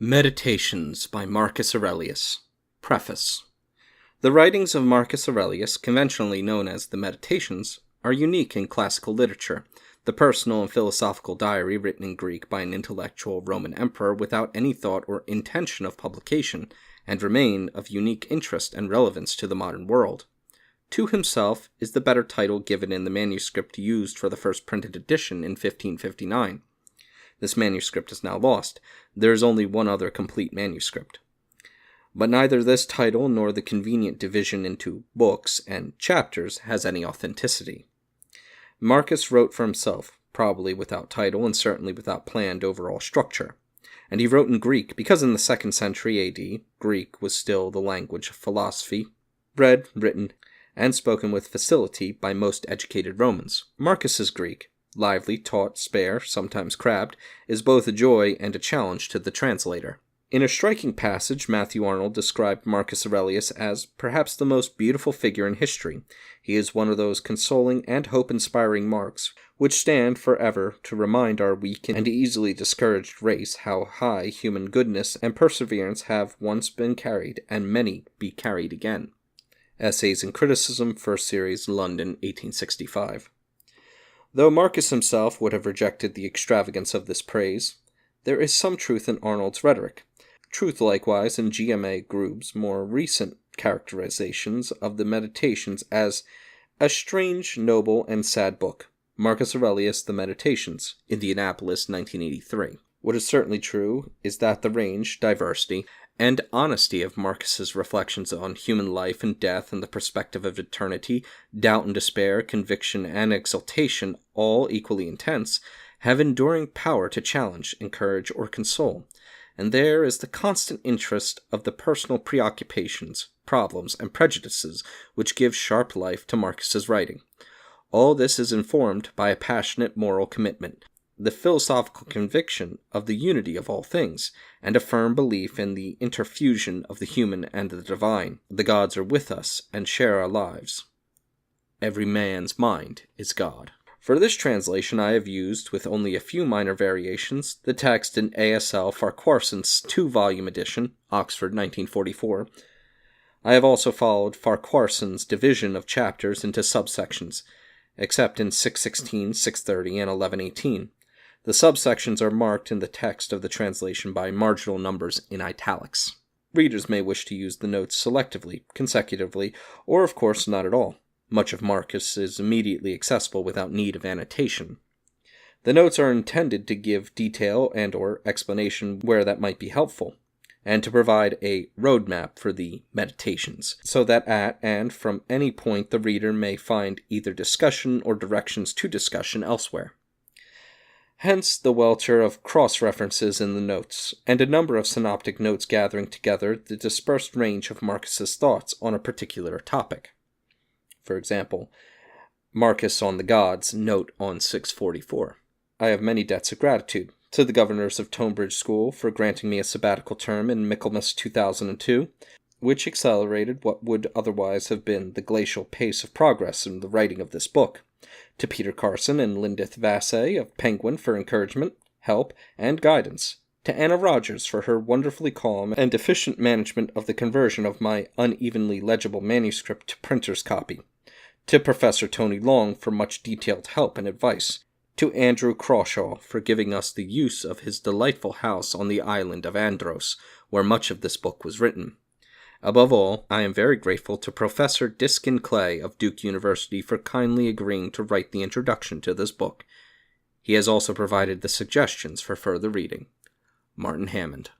Meditations by Marcus Aurelius. Preface. The writings of Marcus Aurelius, conventionally known as the Meditations, are unique in classical literature, the personal and philosophical diary written in Greek by an intellectual Roman emperor without any thought or intention of publication, and remain of unique interest and relevance to the modern world. To himself is the better title given in the manuscript used for the first printed edition in 1559. This manuscript is now lost. There is only one other complete manuscript. But neither this title nor the convenient division into books and chapters has any authenticity. Marcus wrote for himself, probably without title and certainly without planned overall structure. And he wrote in Greek because in the 2nd century AD, Greek was still the language of philosophy, read, written, and spoken with facility by most educated Romans. Marcus's Greek, lively, taut, spare, sometimes crabbed, is both a joy and a challenge to the translator. In a striking passage, Matthew Arnold described Marcus Aurelius as perhaps the most beautiful figure in history. He is one of those consoling and hope-inspiring marks which stand forever to remind our weak and easily discouraged race how high human goodness and perseverance have once been carried, and many be carried again. Essays in Criticism, 1st Series, London, 1865. Though Marcus himself would have rejected the extravagance of this praise, there is some truth in Arnold's rhetoric. Truth likewise in G.M.A. Grube's more recent characterizations of the Meditations as a strange, noble, and sad book. Marcus Aurelius, The Meditations, Indianapolis, 1983. What is certainly true is that the range, diversity, and honesty of Marcus's reflections on human life and death and the perspective of eternity, doubt and despair, conviction and exultation, all equally intense, have enduring power to challenge, encourage, or console. And there is the constant interest of the personal preoccupations, problems, and prejudices which give sharp life to Marcus's writing. All this is informed by a passionate moral commitment, the philosophical conviction of the unity of all things, and a firm belief in the interfusion of the human and the divine. The gods are with us and share our lives. Every man's mind is God. For this translation I have used, with only a few minor variations, the text in A.S.L. Farquharson's 2-volume edition, Oxford, 1944. I have also followed Farquharson's division of chapters into subsections, except in 616, 630, and 1118. The subsections are marked in the text of the translation by marginal numbers in italics. Readers may wish to use the notes selectively, consecutively, or of course not at all. Much of Marcus is immediately accessible without need of annotation. The notes are intended to give detail and/or explanation where that might be helpful, and to provide a roadmap for the Meditations, so that at and from any point the reader may find either discussion or directions to discussion elsewhere. Hence the welter of cross-references in the notes, and a number of synoptic notes gathering together the dispersed range of Marcus's thoughts on a particular topic. For example, Marcus on the Gods, note on 644. I have many debts of gratitude to the governors of Tonebridge School for granting me a sabbatical term in Michaelmas 2002, which accelerated what would otherwise have been the glacial pace of progress in the writing of this book. To Peter Carson and Lindith Vassay of Penguin for encouragement, help, and guidance. To Anna Rogers for her wonderfully calm and efficient management of the conversion of my unevenly legible manuscript to printer's copy. To Professor Tony Long for much detailed help and advice. To Andrew Crawshaw for giving us the use of his delightful house on the island of Andros, where much of this book was written. Above all, I am very grateful to Professor Diskin Clay of Duke University for kindly agreeing to write the introduction to this book. He has also provided the suggestions for further reading. Martin Hammond.